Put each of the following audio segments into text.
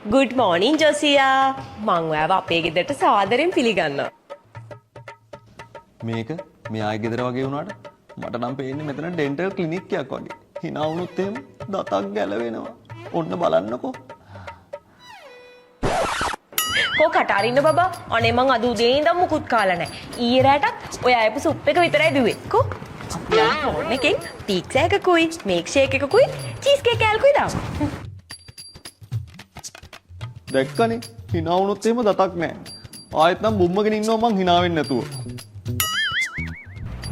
Good morning ජොසියා. මං ඔයාව අපේ ගෙදරට සාදරයෙන් පිළිගන්නවා. මේක මෙයාගේ ගෙදර වගේ වුණාට මට නම් පේන්නේ මෙතන ඩෙන්ටල් ක්ලිනික් එකක් වගේ. hina වුණොත් එහෙම දතක් ගැලවෙනවා. ඔන්න බලන්නකෝ. කෝ කටාරින්න බබා. අනේ මං අද උදේ ඉඳන් මුකුත් කාලා නැහැ. ඊයේ රාටත් ඔය ආයපු සුප් එක විතරයි දුවේ. කෝ ෆෝන් එකෙන් පීට්සා එකකුයි, මේක් ෂේක් එකකුයි, චීස් කේක් එකකුයි දාමු. දැක්කනේ hina වුණොත් එහෙම දතක් නැහැ. ආයෙත් නම් බුම්මගෙන ඉන්නවා මං hina වෙන්නේ නැතුව.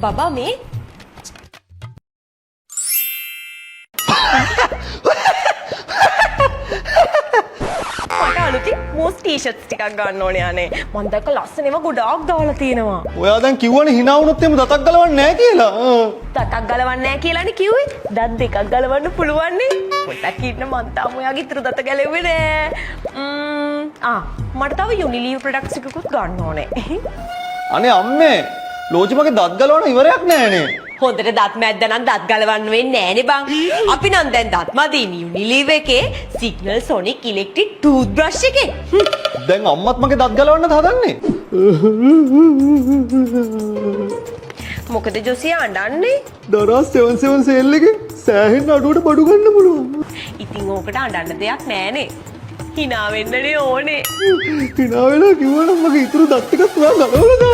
බබා මේ මට අලුතින් මෝස් ටී-ෂර්ට්ස් ටිකක් ගන්න ඕනේ අනේ. මං දැක්ක ලස්සන ඒවා ගොඩාක් දාලා තියෙනවා. ඔයා දැන් කිව්වනේ hina වුණොත් එහෙම දතක් ගලවන්නේ නැහැ කියලා. දතක් ගලවන්නේ නැහැ කියලානේ කිව්වේ. දත් දෙකක් ගලවන්න පුළුවන් නේ. පොඩ්ඩක් ඉන්න මං තාම ඔයාගේ ඉතුරු දත ගැලෙන්නේ නෑ. මට තව යුනිලීවර් ප්‍රොඩක්ට්ස් එකකුත් ගන්න ඕනේ. අනේ අම්මේ ලෝචිමගේ දත් ගලවන ඉවරයක් නැහනේ. හොඳට දත් මැද්ද නම් දත් ගලවන්න වෙන්නේ නෑනේ බං. අපි නම් දැන් දත් මදින් යුනිලීවර් එකේ signal sonic electric tooth brush එකේ. දැන් අම්මත් මගේ දත් ගලවන්නත් හදන්නේ. මොකද ජොසියා අඬන්නේ? දරස් 77 සේල් එකේ සෑහෙන අඩුවට බඩු ගන්න පුළුවන්. ඉතින් ඕකට අඬන්න දෙයක් නෑනේ. hina වෙන්නනේ ඕනේ. hina වෙලා කිව්වනම් මගේ ඉතුරු දත් ටිකත් ඔයා ගලවලා